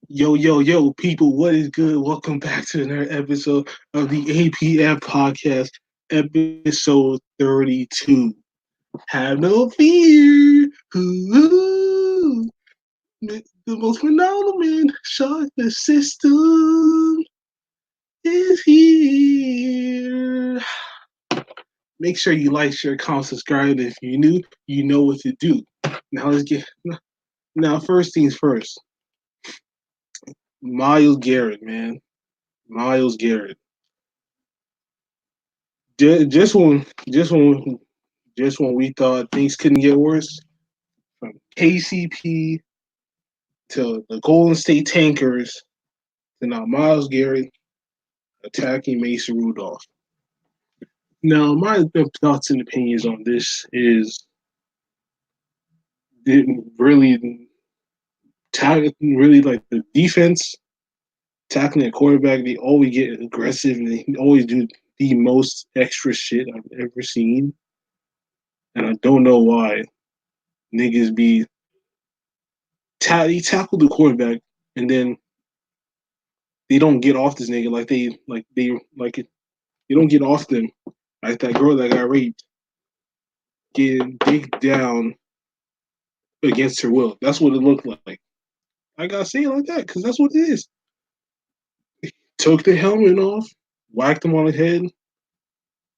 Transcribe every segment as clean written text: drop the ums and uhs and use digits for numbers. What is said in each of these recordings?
Yo, people, what is good? Welcome back to another episode of the APF podcast, episode 32. Have no fear. Ooh, the most phenomenal man, shock the system is here. Make sure you like, share, comment, subscribe. If you're new, you know what to do. Now let's get now. First things first. Myles Garrett, man. Myles Garrett. Just when we thought things couldn't get worse, from KCP to the Golden State Tankers to now Myles Garrett attacking Mason Rudolph. Now, my thoughts and opinions on this is it really like the defense tackling a quarterback. They always get aggressive and they always do the most extra shit I've ever seen, and I don't know why niggas be he tackled the quarterback and then they don't get off this nigga they don't get off them like that girl that got raped getting digged down against her will. That's what it looked like. I gotta say it like that because that's what it is. Took the helmet off, whacked him on the head,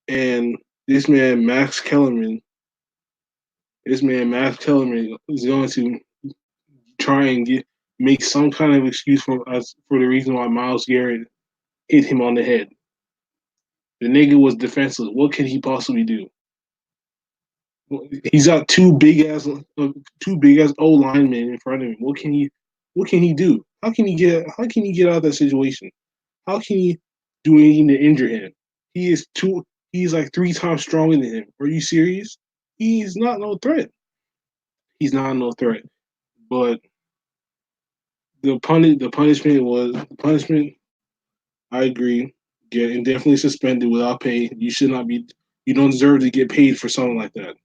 and this man Max Kellerman is going to try and make some kind of excuse for us for the reason why Myles Garrett hit him on the head. The nigga was defenseless. What could he possibly do? He's got two big ass O linemen in front of him. What can he do? How can he get out of that situation? How can he do anything to injure him? He's like three times stronger than him. Are you serious? He's not no threat. He's not no threat. But the punishment. I agree. Getting definitely suspended without pay. You should not be. You don't deserve to get paid for something like that.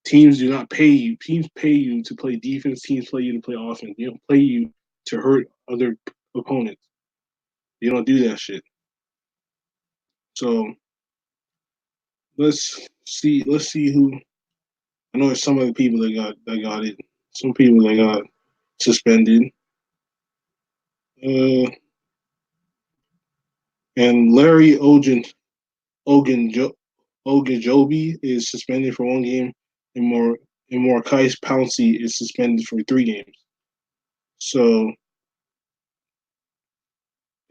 Teams do not pay you. Teams pay you to play defense. Teams play you to play offense. They don't play you to hurt other opponents. You don't do that shit. So let's see who. I know there's some other people that got it. Some people that got suspended. Uh, and Larry Ogun Ogunjobi is suspended for 1 game, and Mordecai Pouncey is suspended for 3 games. So,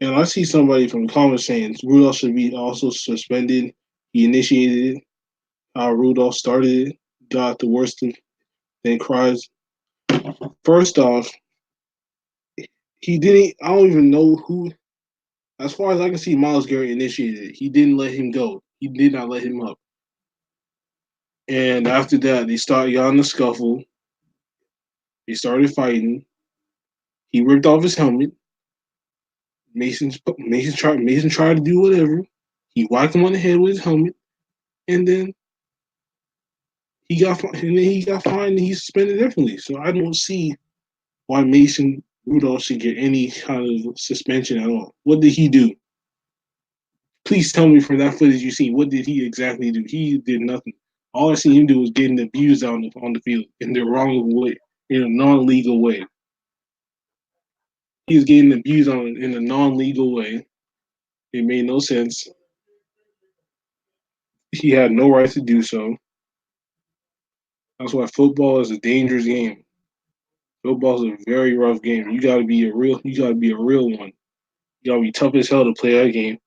and I see somebody from the comments saying Rudolph should be also suspended. He initiated it. How Rudolph started it, got the worst, then cries. First off, he didn't. I don't even know who. As far as I can see, Myles Garrett initiated it. He didn't let him go. He did not let him up. And after that, they started got in the scuffle. They started fighting. He ripped off his helmet. Mason tried to do whatever. He whacked him on the head with his helmet, and then he got fined and he's suspended differently. So I don't see why Mason Rudolph should get any kind of suspension at all. What did he do? Please tell me from that footage you seen, what did he exactly do? He did nothing. All I seen him do was getting abused on the field in the wrong way, in a non-legal way. He was getting abused in a non-legal way. It made no sense. He had no right to do so. That's why football is a dangerous game. Football is a very rough game. You gotta be a real one. You gotta be tough as hell to play that game.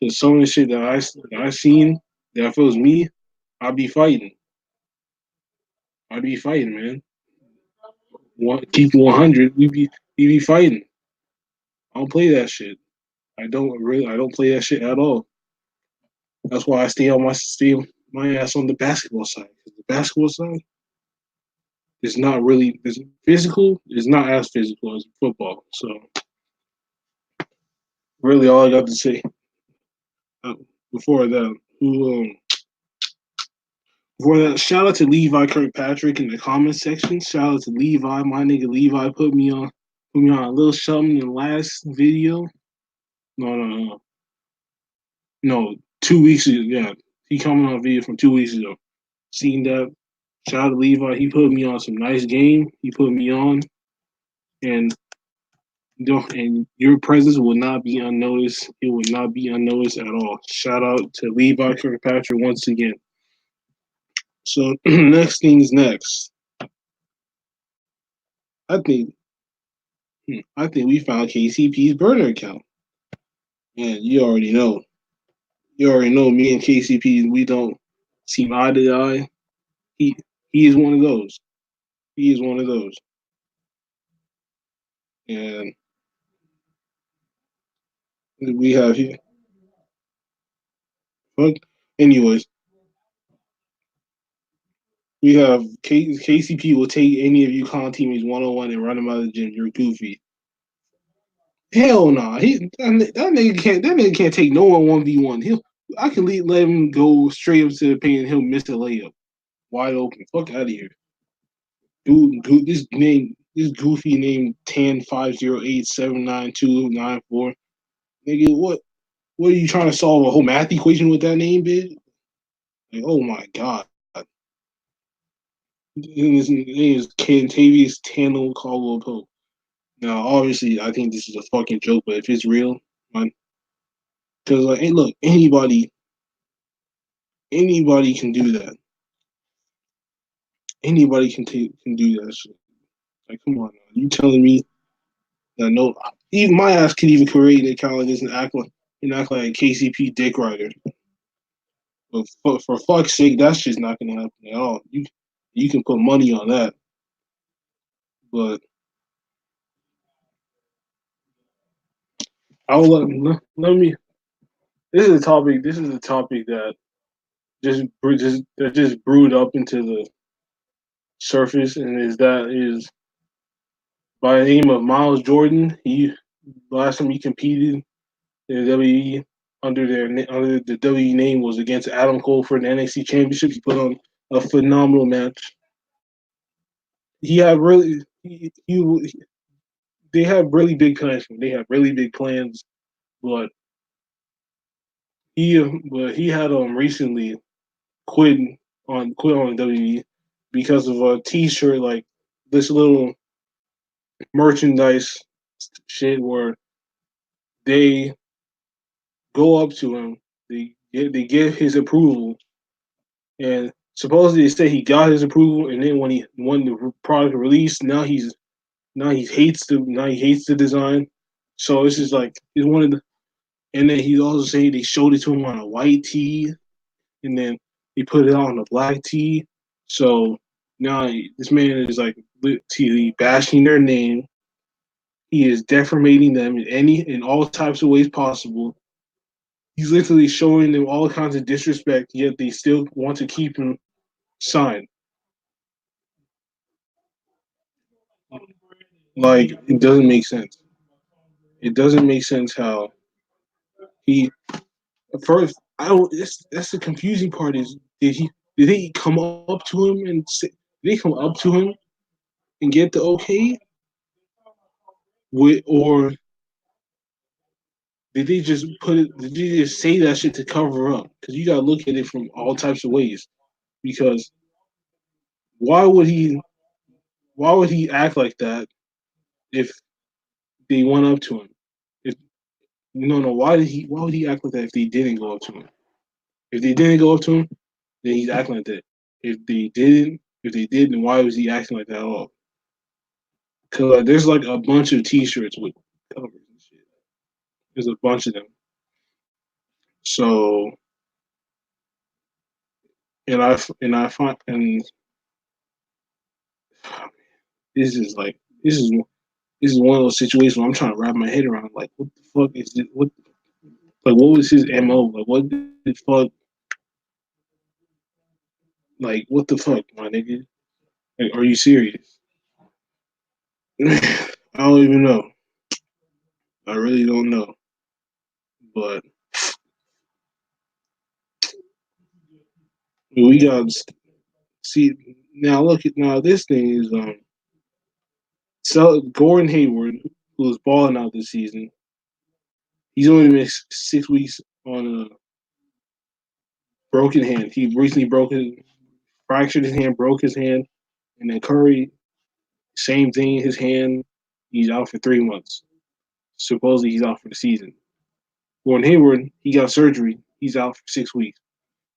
Cause some of the shit that I seen, that if it was me, I'd be fighting. I'd be fighting, man. Keep 100. We be fighting. I don't play that shit. I don't play that shit at all. That's why I stay my ass on the basketball side. The basketball side is not really is physical. It's not as physical as football. So really, all I got to say uh, before that, before that, shout out to Levi Kirkpatrick in the comment section. Shout out to Levi, my nigga Levi put me on. put me on a little something in the last video. No. No, 2 weeks ago. Yeah, he commented on a video from 2 weeks ago. Seen that. Shout out to Levi. He put me on some nice game. He put me on, and and your presence will not be unnoticed. It will not be unnoticed at all. Shout out to Levi Kirkpatrick once again. So next things next. I think I think we found KCP's burner account. And you already know. You already know me and KCP, we don't seem eye to eye. He he is one of those. He is one of those. And we have here. But anyways, we have KCP will take any of you con teammates 1-on-1 and run them out of the gym. You're goofy. Hell no. Nah. That nigga can't take no 1v1. I can let him go straight up to the paint and he'll miss a layup. Wide open. Fuck out of here. Dude, this goofy name 1050879294. Nigga, what are you trying to solve a whole math equation with that name, bitch? Like, oh my god. His name is Cantavius Tandem Caldwell Pope. Now, obviously, I think this is a fucking joke, but if it's real, man, because like, hey, look, anybody can do that. Anybody can do that shit. Like, come on, now. You telling me that no, even my ass can even create an account like this and act like a KCP dick rider. But for fuck's sake, that's just not gonna happen at all. You can put money on that, but I'll let me. This is a topic. This is a topic that just brewed up into the surface, and is by the name of Myles Jordan. He last time he competed in the WWE under the WWE name was against Adam Cole for the NXT Championship. He put on a phenomenal match. He had really he they had really big plans. They had really big plans, but he had recently quit quit on WWE because of a T-shirt like this little merchandise shit where they go up to him, they get his approval, and supposedly they say he got his approval, and then when the product released, now he hates the design. So it's just like he's one of the, and then he also saying they showed it to him on a white tee, and then he put it on a black tee. So now this man is like literally bashing their name. He is defamating them in all types of ways possible. He's literally showing them all kinds of disrespect, yet they still want to keep him signed. Like it doesn't make sense. It doesn't make sense how he first. I don't. That's the confusing part. Is did they come up to him and say, did they come up to him and get the okay, or did they just put it? Did they just say that shit to cover up? Because you gotta look at it from all types of ways. Because why would he? Why would he act like that if they went up to him? If no, why would he act like that if they didn't go up to him? If they didn't go up to him, then he's acting like that. If they did, then why was he acting like that at all? Because there's like a bunch of T-shirts with covers and shit. There's a bunch of them. So and I find and this is like this is one of those situations where I'm trying to wrap my head around. Like, what the fuck is it? What was his mo? Like, what the fuck? Like, what the fuck, my nigga? Like, are you serious? I don't even know. I really don't know. But we got see now. Look at now. This thing is So Gordon Hayward, who was balling out this season, he's only missed 6 weeks on a broken hand. He recently fractured his hand, broke his hand, and then Curry, same thing. His hand, he's out for 3 months. Supposedly, he's out for the season. Gordon Hayward, he got surgery. He's out for 6 weeks.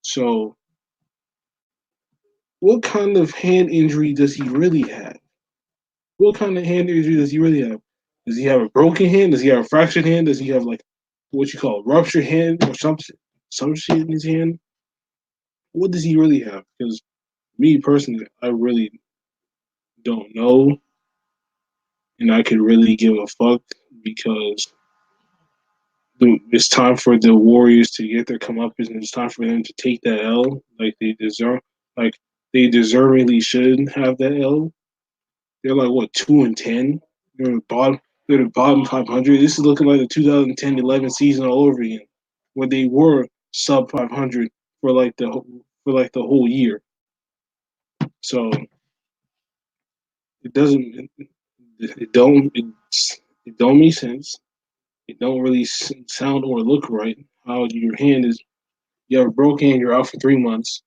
So, what kind of hand injury does he really have? What kind of hand injury does he really have? Does he have a broken hand? Does he have a fractured hand? Does he have like what you call a ruptured hand or some shit in his hand? What does he really have? Because me personally, I really don't know, and I could really give a fuck because it's time for the Warriors to get their comeuppance, and it's time for them to take that L like they deserve. Like they deservingly should have that L. They're like what 2-10. They're the bottom. They're the bottom 500. This is looking like the 2010-11 season all over again, where they were sub 500 for the whole year. So it doesn't it don't it don't make sense. It don't really sound or look right. How your hand is you have a broken hand, you're out for 3 months.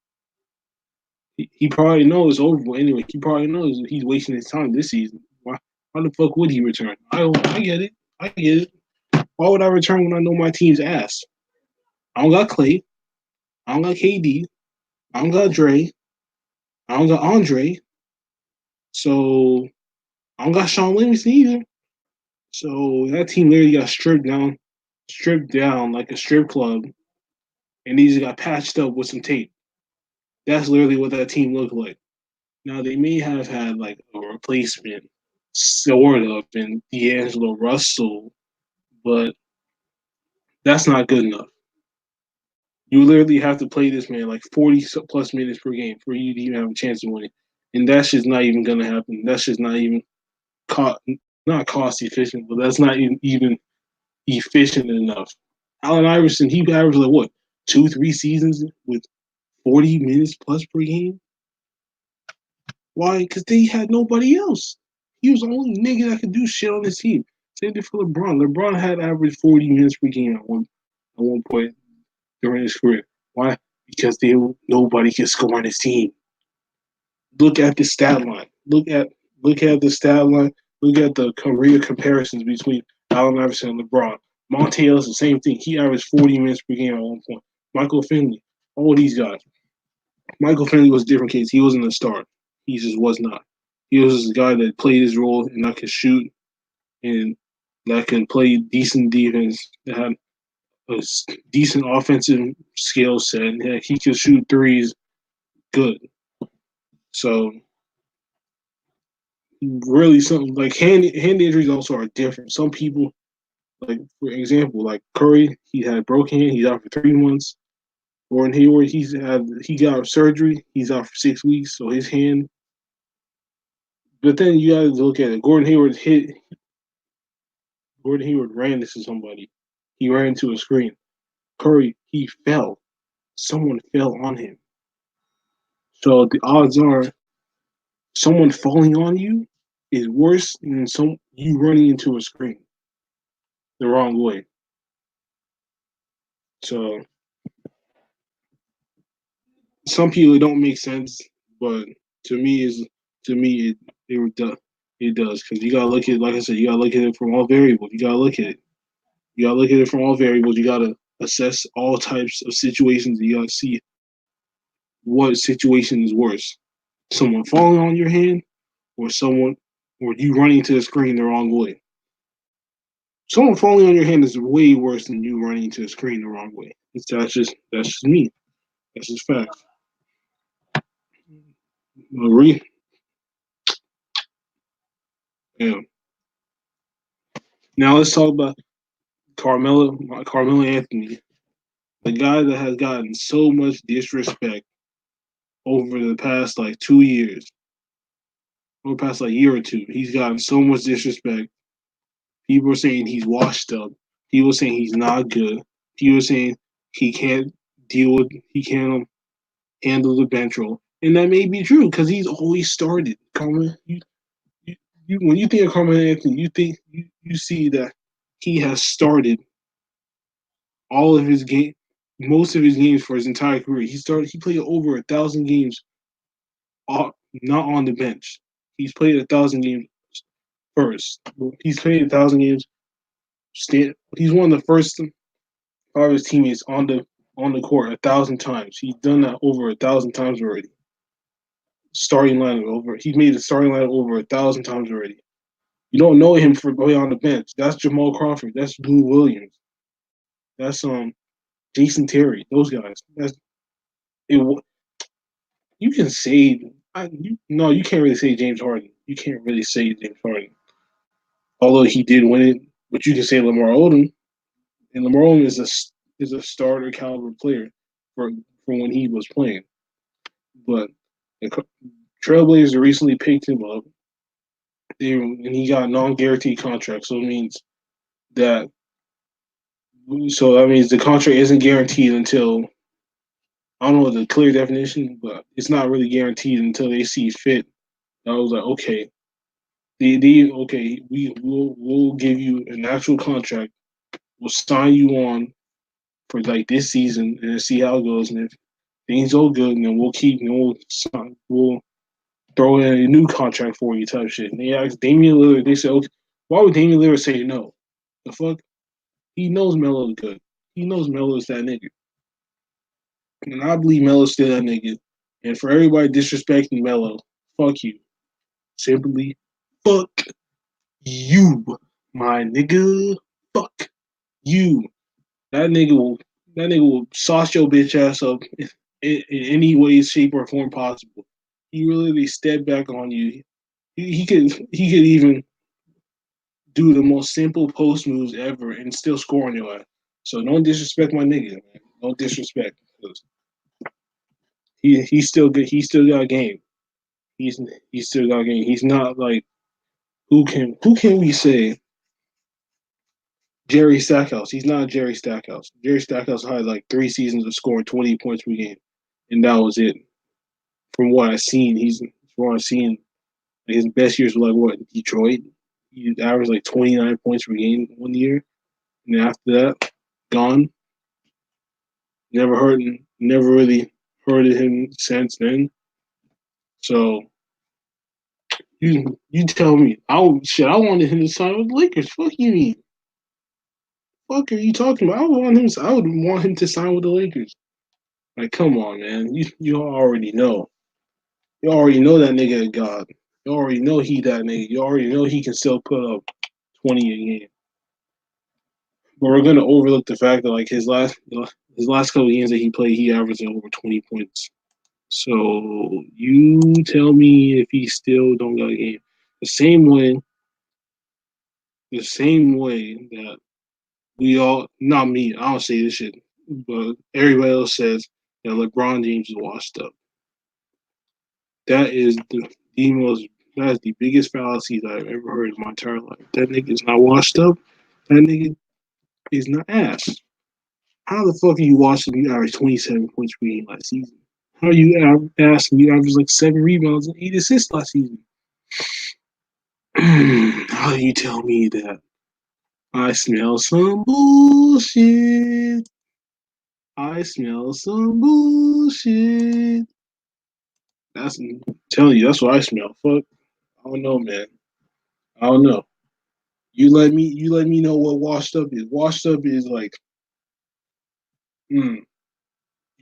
He probably knows it's over. But anyway, he probably knows he's wasting his time this season. Why the fuck would he return? I get it. I get it. Why would I return when I know my team's ass? I don't got Clay. I don't got KD. I don't got Dre. I don't got Andre. So I don't got Sean Livingston either. So that team literally got stripped down like a strip club, and these got patched up with some tape. That's literally what that team looked like. Now they may have had like a replacement, sort of, in D'Angelo Russell, but that's not good enough. You literally have to play this man like 40 plus minutes per game for you to even have a chance of winning, and that's just not even gonna happen. That's just not even cost, not cost efficient, but that's not even efficient enough. Allen Iverson, he averaged like what 2-3 seasons with 40 minutes plus per game. Why? Because they had nobody else. He was the only nigga that could do shit on his team. Same thing for LeBron. LeBron had averaged 40 minutes per game at one point during his career. Why? Because nobody could score on his team. Look at the stat line. Look at the stat line. Look at the career comparisons between Allen Iverson and LeBron. Monte Ellis, the same thing. He averaged 40 minutes per game at one point. Michael Finley, all these guys. Michael Finley was a different case. He wasn't a star. He just was not. He was just a guy that played his role and that could shoot and that could play decent defense, that had a decent offensive skill set. And he could shoot threes good. So really, something like hand injuries also are different. Some people, like for example, like Curry, he had a broken hand. He's out for 3 months. Gordon Hayward, he got surgery. He's out for 6 weeks. So his hand. But then you got to look at it. Gordon Hayward ran into somebody. He ran into a screen. Curry, he fell. Someone fell on him. So the odds are someone falling on you is worse than you running into a screen the wrong way. So some people it don't make sense, but to me is to me it does because you gotta look at like I said you gotta look at it from all variables. You gotta look at it from all variables. You gotta assess all types of situations. You gotta see what situation is worse: someone falling on your hand, or you running to the screen the wrong way. Someone falling on your hand is way worse than you running to the screen the wrong way. That's just me. That's just facts. Marie, yeah. Now let's talk about Carmelo Anthony, the guy that has gotten so much disrespect over the past like 2 years, over the past like year or two. He's gotten so much disrespect. People are saying he's washed up. People are saying he's not good. People are saying he can't he can't handle the bench role. And that may be true because he's always started. when you think of Carmelo Anthony, you see that he has started all of his game, most of his games for his entire career. He played over 1,000 games, not on the bench. He's played 1,000 games first. He's played 1,000 games. He's one of the first of his teammates on the court 1,000 times. He's done that over 1,000 times already. Starting lineup over. He's made the starting lineup over 1,000 times already. You don't know him for going on the bench. That's Jamal Crawford. That's Lou Williams. That's Jason Terry. Those guys. That's it. You can say no. You can't really say James Harden. You can't really say James Harden. Although he did win it, but you can say Lamar Odom. And Lamar Odom is a starter caliber player for when he was playing. But the Trailblazers recently picked him up, and he got a non-guaranteed contract. That so that means the contract isn't guaranteed until I don't know the clear definition, but it's not really guaranteed until they see fit. I was like, okay, okay, we'll give you an actual contract. We'll sign you on for like this season and see how it goes. And if things go good, and then we'll throw in a new contract for you type shit. And they asked Damian Lillard. They said, okay, why would Damian Lillard say no? The fuck? He knows Melo's good. He knows Melo's that nigga. And I believe Melo's still that nigga. And for everybody disrespecting Melo, fuck you. Simply fuck you, my nigga. Fuck you. That nigga will sauce your bitch ass up in any way, shape, or form possible. He really step back on you. He could even do the most simple post moves ever and still score on your ass. So don't disrespect my nigga, man. Don't disrespect. He's still good. He still got game. He's he's still got game. He's not like who can we say Jerry Stackhouse? He's not Jerry Stackhouse. Jerry Stackhouse had like 3 seasons of scoring 20 points per game, and that was it. From what I've seen, his best years were like what Detroit. He averaged like 29 points per game 1 year, and after that, gone. Never really heard of him since then. So you tell me. I wanted him to sign with the Lakers. Fuck you mean? Fuck are you talking about? I would want him to sign with the Lakers. Like, come on, man. You already know. You already know that nigga a god. You already know he that nigga. You already know he can still put up 20 a game. But we're gonna overlook the fact that like his last couple of games that he played, he averaged over 20 points. So you tell me if he still don't got a game. The same way, the same way that we all, not me, I don't say this shit, but everybody else says that LeBron James is washed up. That is the most, that is the biggest fallacy that I've ever heard in my entire life. That nigga is not washed up. That nigga is not ass. How the fuck are you washed up? You averaged 27 points per game last season. How are you ass and you averaged like 7 rebounds and 8 assists last season? How do you tell me that? I smell some bullshit. I smell some bullshit. I'm telling you, that's what I smell. Fuck. I don't know, man. I don't know. You let me know what washed up is. Washed up is like, you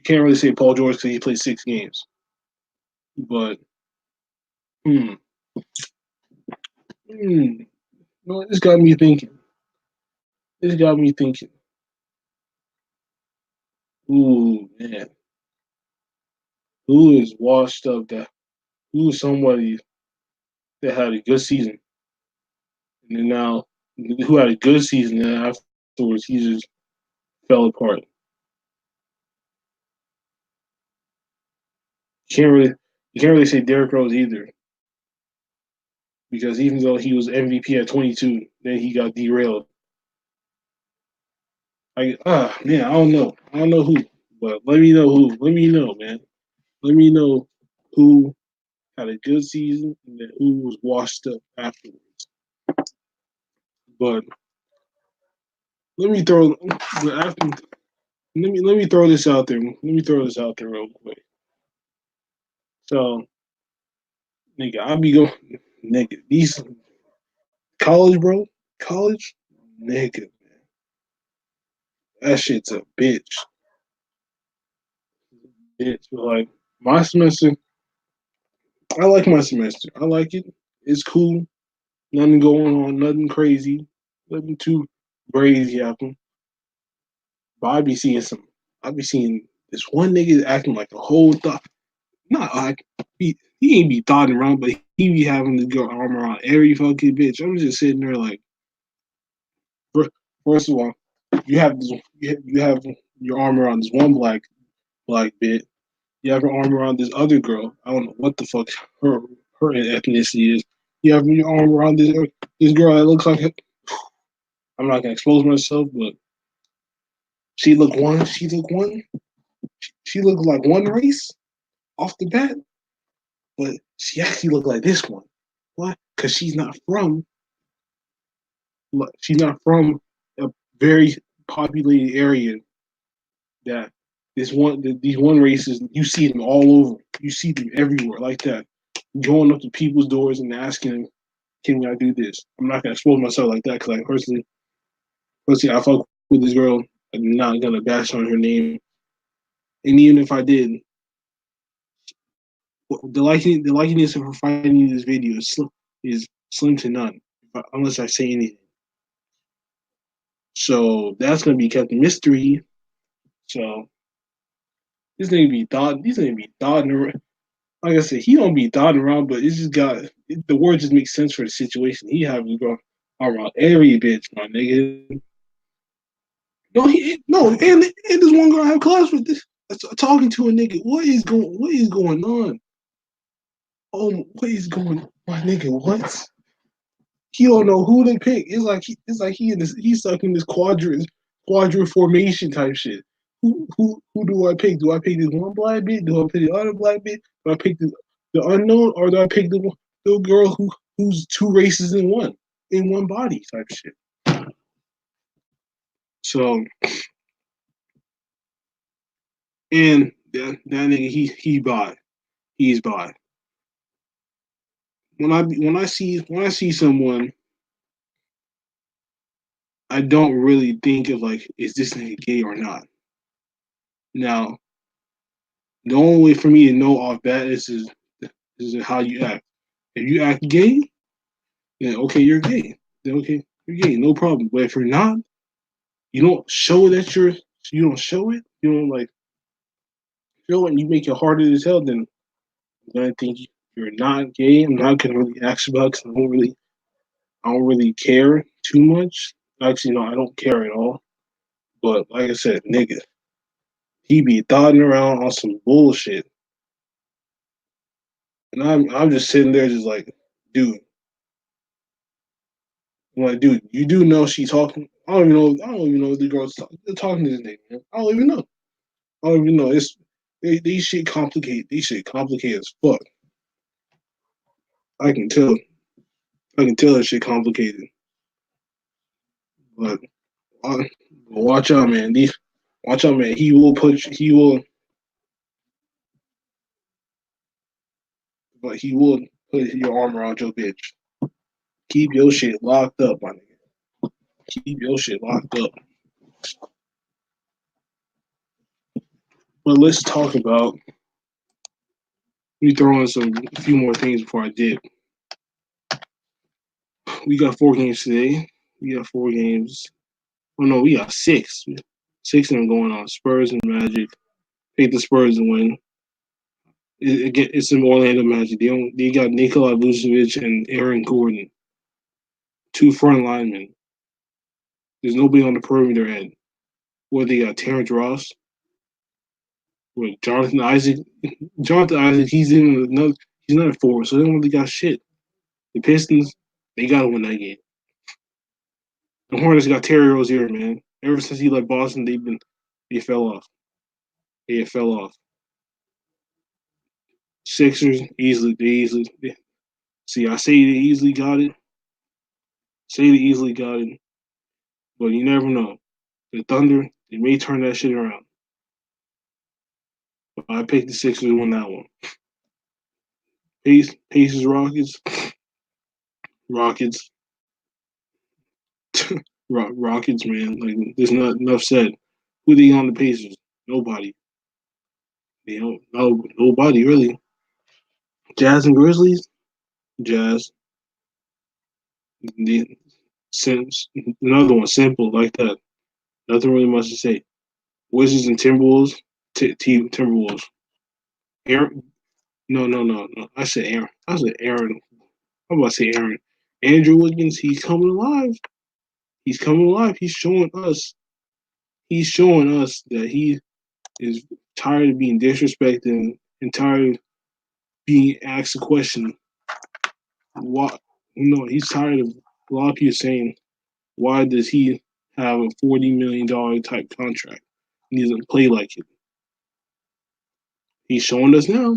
can't really say Paul George because he played 6 games. But, hmm, no, this got me thinking. This got me thinking. Ooh, man. Who is washed up who is somebody that had a good season and then now who had a good season and afterwards he just fell apart. You can't really you can't really say Derrick Rose either because even though he was MVP at 22, then he got derailed. Man, I don't know. I don't know who, but let me know who. Let me know, man. Let me know who had a good season, and then who was washed up afterwards. But let me throw after, let me throw this out there. Let me throw this out there real quick. So, nigga, I be going, nigga, these college, bro, college, nigga, man, that shit's a bitch. It's like my semester. I like my semester. I like it. It's cool. Nothing going on. Nothing crazy. Nothing too crazy happen. But I be seeing some. I be seeing this one nigga acting like a whole thought. Not like he ain't be thoughting around, but he be having this girl arm around every fucking bitch. I'm just sitting there like, first of all, you have this, you have your arm around this one black bitch. You have your arm around this other girl. I don't know what the fuck her ethnicity is. You have your arm around this girl that looks like. I'm not gonna expose myself, but she look one. She look one. She looked like one race off the bat, but she actually looked like this one. Why? Because she's not from a very populated area that these one races you see them all over. You see them everywhere like that. Going up to people's doors and asking them, "Can I do this?" I'm not gonna expose myself like that because like personally, I fuck with this girl. I'm not gonna bash on her name, and even if I did, the likeliness of her finding this video is slim to none, unless I say anything. So that's gonna be kept a mystery. So these nigga be thoughting around. Like I said, he don't be thoughting around, but it's just the word just makes sense for the situation. He have to go around every bitch, my nigga. No, and this one girl I have class with this talking to a nigga. What is going on? Oh, what is going on? My nigga, what? He don't know who they pick. It's like he's stuck in this quadrant formation type shit. Who do I pick? Do I pick this one black bitch? Do I pick the other black bitch? Do I pick the unknown, or do I pick the girl who's two races in one body type shit? So and that nigga he's bi. When I see someone, I don't really think of like, is this nigga gay or not? Now, the only way for me to know off bat is how you act. If you act gay, then okay, you're gay. Then okay, you're gay, no problem. But if you're not, you don't show that you don't show it. You don't like show it, and you make it harder as hell. Then I'm gonna think you're not gay. I'm not gonna really ask about because I don't really care too much. Actually, no, I don't care at all. But like I said, nigga, he be thotting around on some bullshit, and I'm just sitting there, just like, dude. I'm like, dude, you do know she's talking. I don't even know if the girl's talking to this nigga, man. I don't even know. I don't even know. These shit complicated. These shit complicated as fuck. I can tell. I can tell that shit complicated. But watch out, man. Watch out, man. He will put your arm around your bitch. Keep your shit locked up, my nigga. Keep your shit locked up. But let's talk about. Let me throw in a few more things before I dip. We got 4 games today. We got 4 games. Oh no, we got six. Six of them going on. Spurs and Magic. Pick the Spurs to win. It's in Orlando Magic. They got Nikola Vucevic and Aaron Gordon, two front linemen. There's nobody on the perimeter end. What they got? Terrence Ross. With Jonathan Isaac. Jonathan Isaac. He's not a forward, so they don't really got shit. The Pistons. They gotta win that game. The Hornets got Terry Rozier, man. Ever since he left Boston, they fell off. They fell off. Sixers easily. They easily. See, I say they easily got it. Say they easily got it, but you never know. The Thunder, they may turn that shit around. But I picked the Sixers to win that one. Pacers, Rockets, Rockets, Rockets. Man, like there's not enough said. Who they on the Pacers? Nobody. They don't. No, nobody really. Jazz and Grizzlies. Jazz. The, another one simple like that. Nothing really much to say. Wizards and Timberwolves. Timberwolves. Aaron. No. I said Aaron. I said Aaron. I'm about to say Aaron. Andrew Wiggins. He's coming alive. He's coming alive. He's showing us. He's showing us that he is tired of being disrespected and tired of being asked a question. What? He's tired of a lot of people saying, "Why does he have a $40 million type contract? He doesn't play like it." He's showing us now.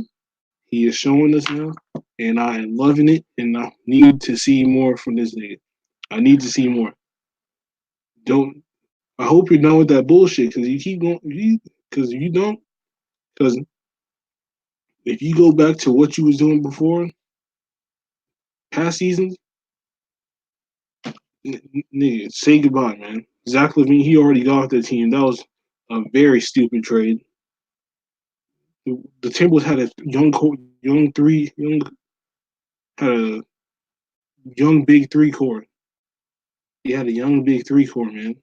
He is showing us now, and I am loving it. And I need to see more from this nigga. I need to see more. Don't. I hope you're done with that bullshit because you keep going. Because if you don't, because if you go back to what you was doing before, past seasons, nigga, say goodbye, man. Zach LaVine, he already got off the team. That was a very stupid trade. The Timberwolves had a had a young big three core. He had a young big three core, man.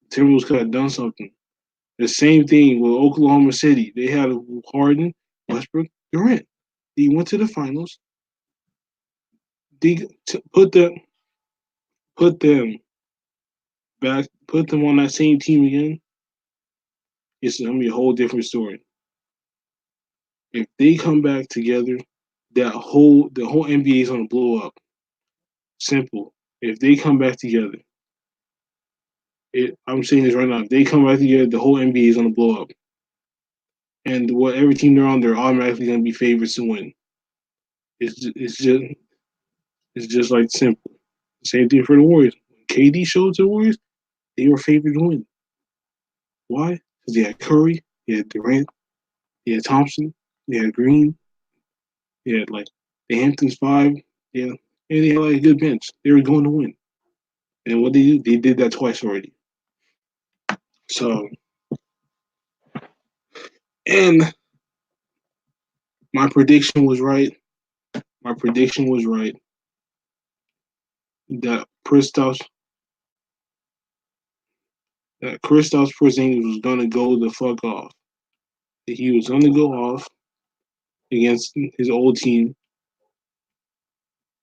Timberwolves could have done something. The same thing with Oklahoma City. They had Harden, Westbrook, Durant. They went to the finals. They put them back, put them on that same team again. It's gonna be a whole different story. If they come back together, the whole NBA is gonna blow up. Simple. If they come back together, I'm saying this right now. If they come back together, the whole NBA is gonna blow up. And whatever team they're on, they're automatically gonna be favorites to win. It's just like simple. Same thing for the Warriors. When KD showed to the Warriors, they were favored to win. Why? Because they had Curry, they had Durant, they had Thompson, they had Green, they had like the Hamptons five, yeah, and they had like a good bench. They were going to win. And what they did, they did that twice already. So, and my prediction was right. My prediction was right that Kristaps Porzingis was gonna go the fuck off. That he was gonna go off against his old team,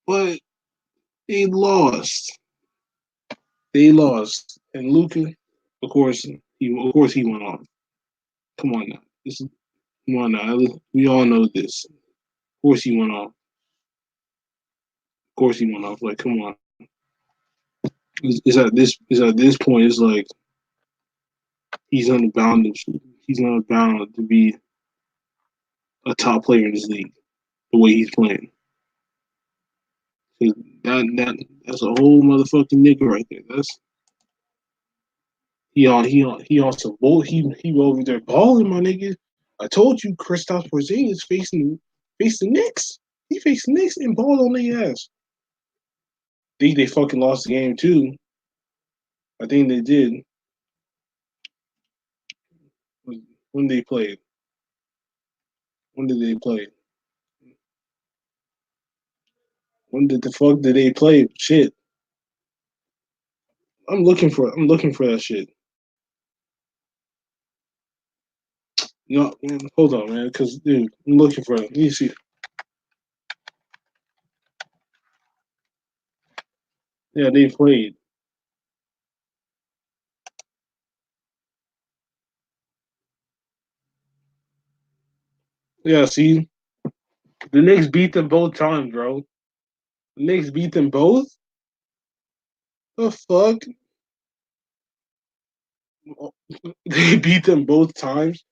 but they lost. They lost, and Luka, of course he went off. Come on now, come on now. We all know this. Of course he went off. Of course he went off. Like, come on. It's at this point. It's like he's unbound. He's not bound to be a top player in this league the way he's playing. That's a whole motherfucking nigga right there. That's he on some bull. He over there balling, my nigga. I told you, Kristaps Porzingis face the Knicks. He faced the Knicks and balled on their ass. I think they fucking lost the game too. I think they did when they played. When did they play? When did the fuck did they play? Shit. I'm looking for that shit. No, man, hold on, man, because dude, I'm looking for it. You see, yeah, they played. Yeah, see, the Knicks beat them both times, bro. The Knicks beat them both. The fuck? They beat them both times.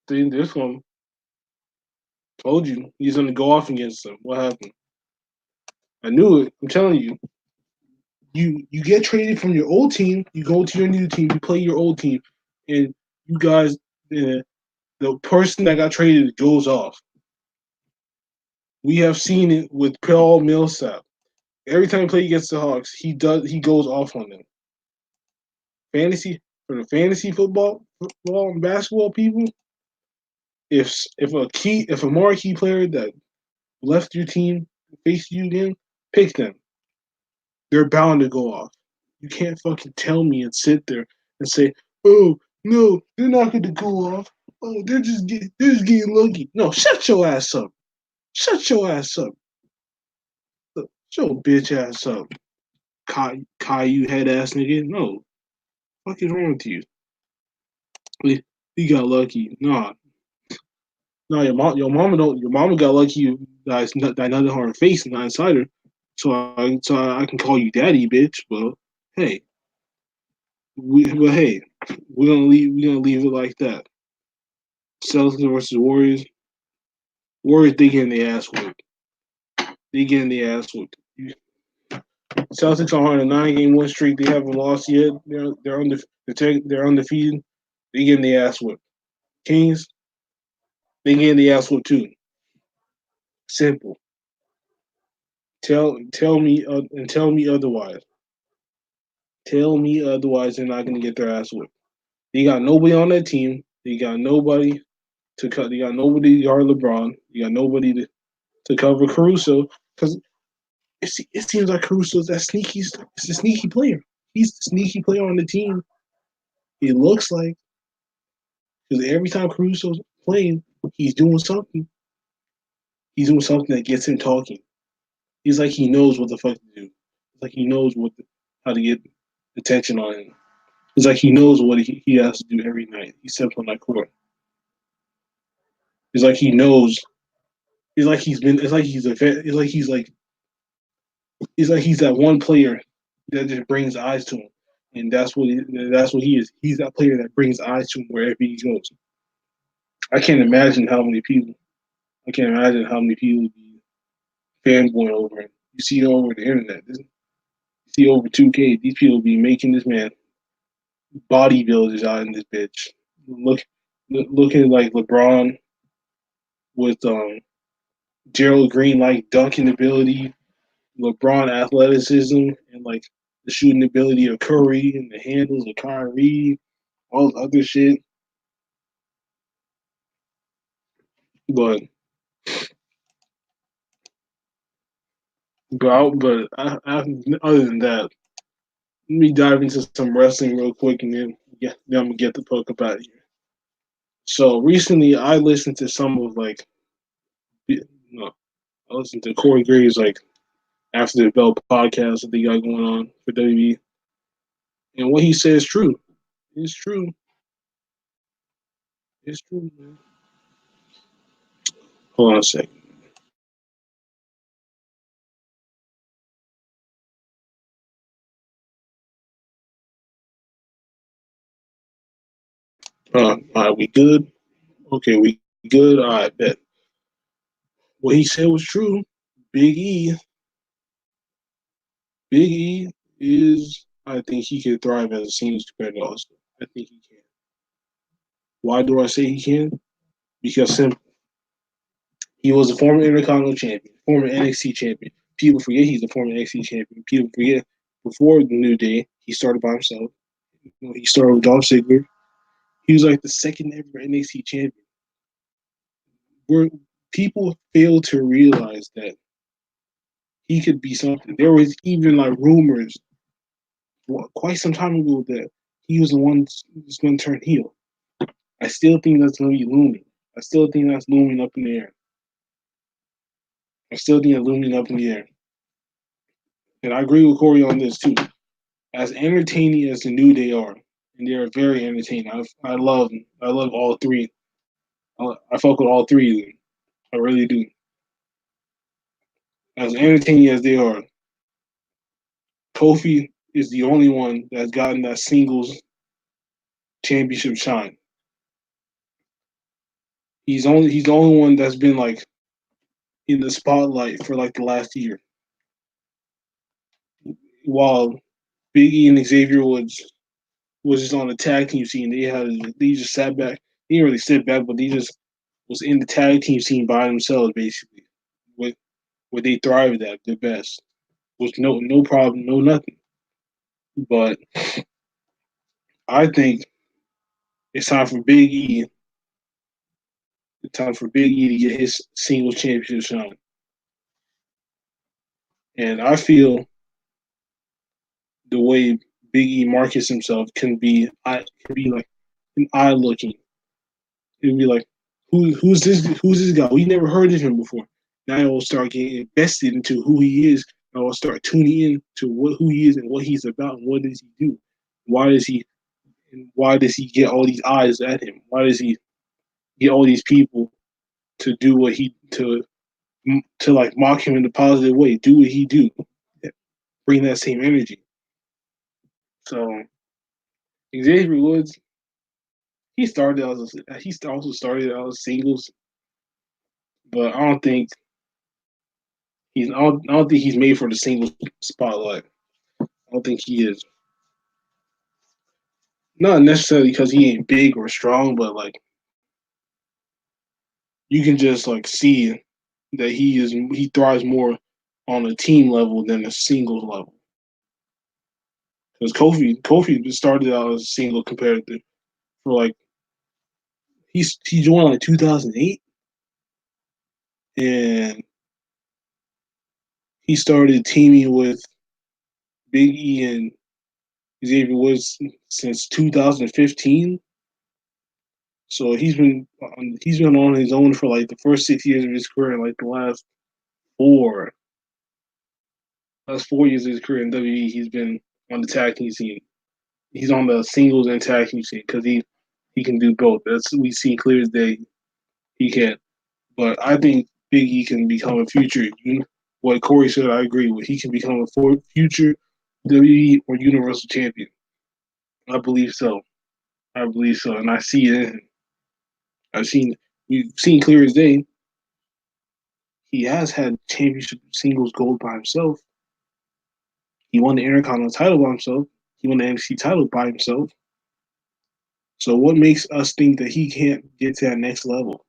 See, this one told you he's going to go off against them. What happened? I knew it. I'm telling you. You get traded from your old team. You go to your new team. You play your old team, and you guys, the person that got traded goes off. We have seen it with Paul Millsap. Every time he plays against the Hawks, he goes off on them. Fantasy for the fantasy football and basketball people. If a marquee player that left your team faced you again, pick them. They're bound to go off. You can't fucking tell me and sit there and say, "Oh no, they're not going to go off. Oh, they're just getting lucky." No, shut your ass up. Shut your ass up. Shut your bitch ass up. You head ass nigga. No, what is wrong with you? You got lucky. Nah, no, your mama got lucky that nothing on her face and not inside her. So I can call you daddy, bitch. But hey, hey, we're gonna leave it like that. Celtics versus Warriors. Warriors, they getting the ass whooped. They getting the ass whooped. Celtics are on a 9-game win streak. They haven't lost yet. They're undefeated. They getting the ass whooped. Kings, they getting the ass whooped too. Simple. Tell me otherwise. Tell me otherwise. They're not gonna get their ass whooped. They got nobody on that team. They got nobody to cut. They got nobody to guard LeBron. You got nobody to cover Caruso because it seems like Caruso's that sneaky. It's a sneaky player. He's the sneaky player on the team. He looks like because every time Caruso's playing, he's doing something. He's doing something that gets him talking. He's like he knows what the fuck to do. It's like he knows how to get attention on him. It's like he knows what he has to do every night. He steps on that court. It's like he knows. It's like he's been. It's like he's a vet. It's like he's that one player that just brings eyes to him, and that's what he is. He's that player that brings eyes to him wherever he goes. I can't imagine how many people. I can't imagine how many people be fanboying over him. You see it over the internet. You see over 2K. These people be making this man bodybuilders out in this bitch. Looking like LeBron with Gerald Green like dunking ability, LeBron athleticism, and like the shooting ability of Curry and the handles of Kyrie, all the other shit. But other than that, let me dive into some wrestling real quick, and then I'm gonna get the fuck up out of here. So recently, I listened to some of no, I listened to Corey Graves after the Bell podcast that they got going on for WWE, and what he says is true. It's true. It's true, man. Hold on a second. All right, we good? Okay, we good. All right, bet. What he said was true. Big E, Big E is. I think he can thrive as a singles competitor. Also, I think he can. Why do I say he can? Because he was a former Intercontinental champion, former NXT champion. People forget he's a former NXT champion. People forget before the New Day, he started by himself. He started with Dolph Ziggler. He was like the second ever NXT champion. Where people fail to realize that he could be something. There was even like rumors quite some time ago that he was the one who's going to turn heel. I still think that's going to be looming. I still think that's looming up in the air. I still think it's looming up in the air. And I agree with Corey on this too. As entertaining as the New Day are, and they are very entertaining. I love all three. I fuck with all three of them. I really do. As entertaining as they are, Kofi is the only one that's gotten that singles championship shine. He's the only one that's been like in the spotlight for like the last year. While Big E and Xavier was just on the tag team scene. They just sat back. They didn't really sit back, but they just was in the tag team scene by themselves basically. With where they thrived at their best. Was no problem, no nothing. But I think it's time for Big E. It's time for Big E to get his singles championship shot. And I feel the way Big E markets himself can be like an eye looking. It'd be like, who's this guy? We never heard of him before. Now I will start getting invested into who he is. I will start tuning in to who he is and what he's about and what does he do. Why does he why does he get all these eyes at him? Why does he get all these people to do what he to like mock him in a positive way? Do what he do. Bring that same energy. So Xavier Woods, he also started out as singles, but I don't think he's made for the singles spotlight. I don't think he is. Not necessarily because he ain't big or strong, but like you can just like see that he thrives more on a team level than a singles level. Because Kofi just started out as a single compared to for like he joined like 2008 and he started teaming with Big E and Xavier Woods since 2015. So he's been on his own for like the first 6 years of his career, and like the four last 4 years of his career in WWE, he's been on the tag team scene. He's on the singles and tag team scene because he can do both. That's we see clear as day. He can. But I think Big E can become a future. What Corey said, I agree with. He can become a future WWE or Universal Champion. I believe so. I believe so, and I see it. I've seen we've seen clear as day. He has had championship singles gold by himself. He won the Intercontinental title by himself. He won the NXT title by himself. So what makes us think that he can't get to that next level?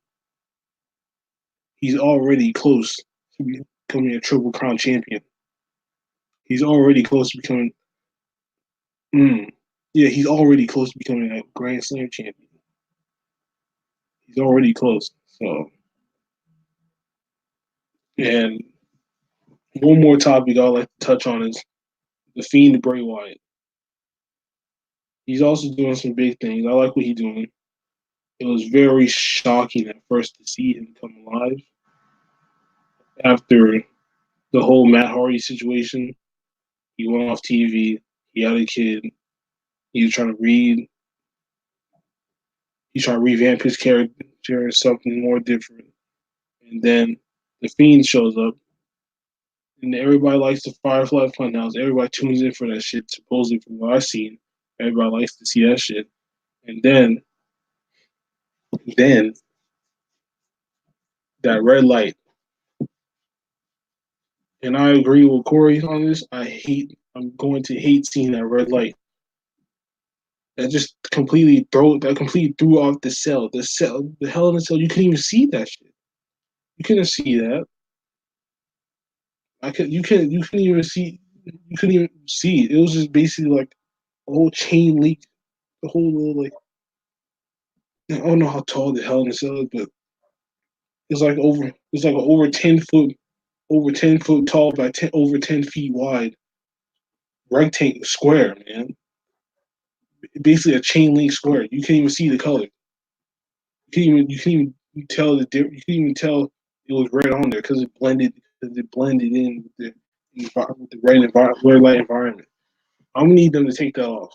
He's already close to becoming a Triple Crown champion. He's already close to becoming. Mm, yeah, he's already close to becoming a Grand Slam champion. He's already close. So, and one more topic I'd like to touch on is the Fiend Bray Wyatt. He's also doing some big things. I like what he's doing. It was very shocking at first to see him come alive after the whole Matt Hardy situation. He went off TV. He had a kid. He was trying to read. He's trying to revamp his character as something more different. And then the Fiend shows up, and everybody likes the Firefly Funhouse. Everybody tunes in for that shit. Supposedly, from what I've seen, everybody likes to see that shit. And then that red light. And I agree with Corey on this. I'm going to hate seeing that red light. That completely threw off the cell. The Hell in a Cell. You couldn't even see that shit. You couldn't see that. You couldn't even see. You couldn't even see it. It was just basically like a whole chain link. The whole little like I don't know how tall the Hell in a Cell is, but it's like over 10 foot tall by over 10 feet wide rectangle square, man. Basically a chain link square. You can't even see the color. You can't even tell the You can't even tell it was red on there because it blended in with the red light environment. I'm gonna need them to take that off.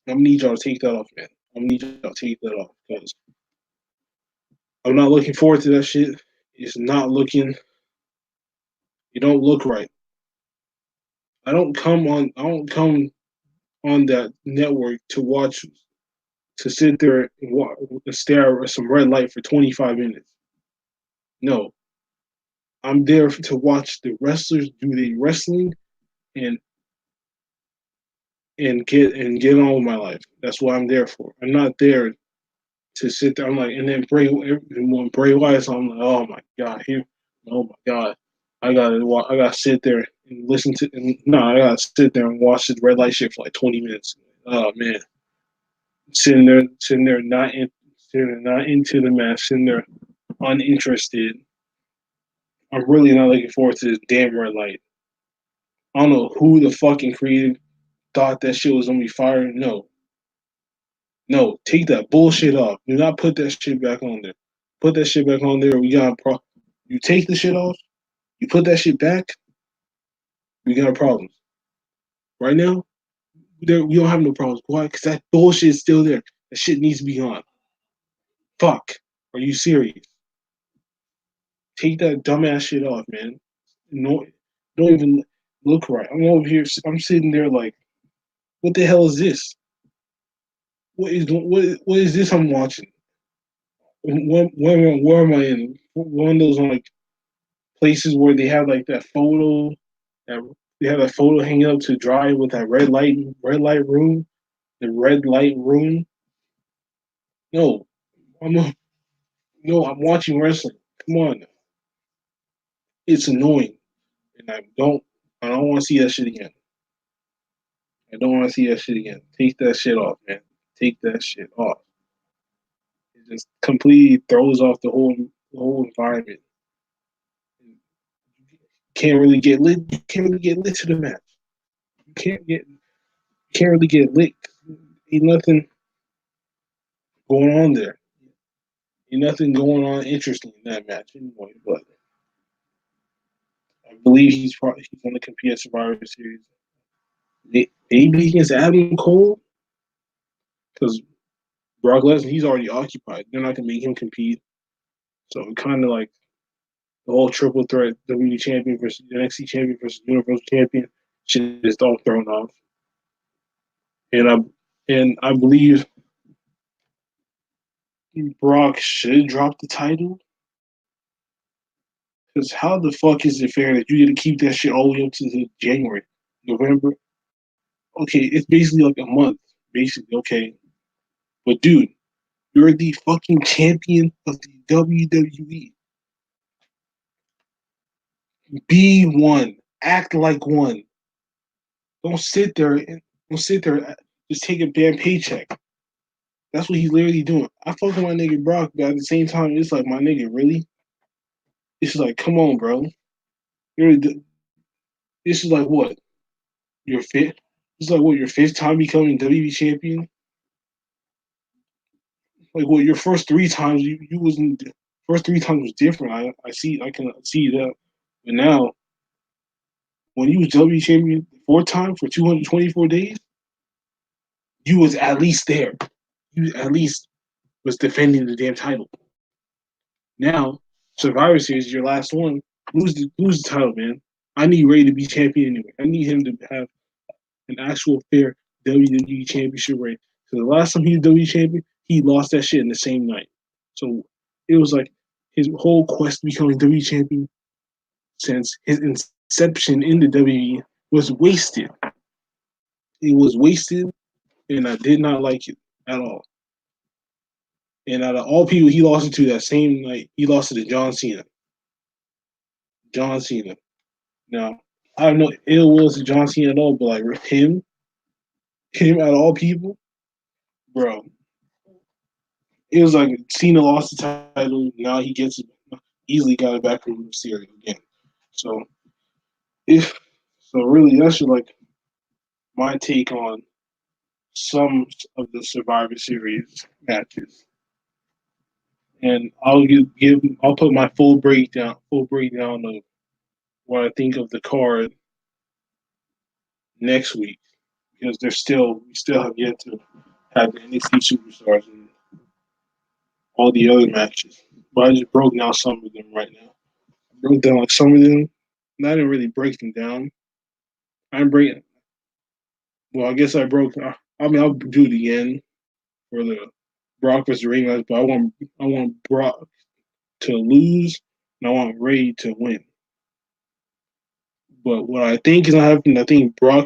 I'm gonna need y'all to take that off, man. I'm gonna need y'all to take that off because I'm not looking forward to that shit. It's not looking. It don't look right. I don't come on that network to watch to sit there and stare at some red light for 25 minutes. No, I'm there to watch the wrestlers do their wrestling and get on with my life. That's what I'm there for. I'm not there to sit there. I'm like, and then when Bray Wyatt's on, I'm like, oh my god, oh my god, I gotta sit there and listen to, and no, I gotta sit there and watch the red light shit for like 20 minutes. Oh man, sitting there, not into the match, sitting there uninterested. I'm really not looking forward to this damn red light. I don't know who the fucking creative thought that shit was gonna be fire. No, no, take that bullshit off. Do not put that shit back on there. Put that shit back on there. We got a pro. You take the shit off. You put that shit back. We got problems. Right now, we don't have no problems. Why? Because that bullshit is still there. That shit needs to be gone. Fuck. Are you serious? Take that dumbass shit off, man. No, don't even look right. I'm over here. I'm sitting there like, what the hell is this? What is this I'm watching? Where am I in? One of those like places where they have like that photo, that they have that photo hanging up to dry with that red light room, the red light room. No, I'm no, I'm watching wrestling. Come on, it's annoying, and I don't want to see that shit again. I don't want to see that shit again. Take that shit off, man. Take that shit off. It just completely throws off the whole environment. You can't really get lit to the match. You can't really get lit. Ain't nothing going on there. Ain't nothing going on interesting in that match anyway. But I believe he's going to compete at Survivor Series. Maybe against Adam Cole because Brock Lesnar he's already occupied. They're not going to make him compete. So kind of like the whole triple threat WWE champion versus NXT champion versus Universal champion shit is all thrown off. And I believe Brock should drop the title. Because how the fuck is it fair that you get to keep that shit all the way up to January, November? Okay, it's basically like a month, basically. Okay, but dude, you're the fucking champion of the WWE. Be one. Act like one. Don't sit there and don't sit there. Just take a damn paycheck. That's what he's literally doing. I fuck with my nigga Brock, but at the same time, it's like my nigga, really? It's like, come on, bro. You're this is like what? Your fifth? This is like what? Your fifth time becoming WWE champion? Like what? Your first three times you wasn't. First three times was different. I can see that. But now, when you was WWE champion four times for 224 days, you was at least there. You at least was defending the damn title. Now, Survivor Series, your last one, lose the title, man. I need Ray to be champion anyway. I need him to have an actual fair WWE championship reign. So the last time he was WWE champion, he lost that shit in the same night. So it was like his whole quest to becoming WWE champion since his inception in the WWE was wasted. It was wasted, and I did not like it at all. And out of all people he lost it to that same night, he lost it to John Cena. John Cena. Now, I don't know ill will to John Cena at all, but like him out of all people, bro. It was like Cena lost the title. Now he gets it, easily got it back from Mysterio again. So if so, really, that's like my take on some of the Survivor Series matches, and I'll put my full breakdown of what I think of the card next week because we still have yet to have the NXT superstars and all the other matches. But I just broke down some of them right now. I broke down like some of them. And I didn't really break them down. I'm breaking. Well, I guess I broke. I mean, I'll do it again. for the Brock versus Ray match, but I want Brock to lose, and I want Ray to win. But what I think is gonna happen, I think they're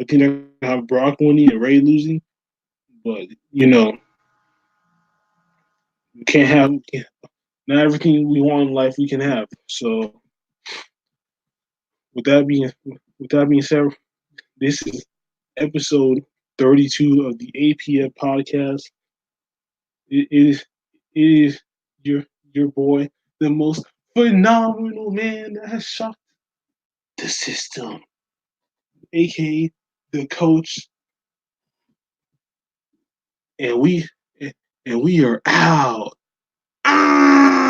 gonna have Brock winning and Ray losing. But we can't have not everything we want in life we can have. So with that being with that being said, this is episode 32 of the APF podcast. It is your boy, the most phenomenal man that has shocked the system, aka the coach, and we are out. Ah!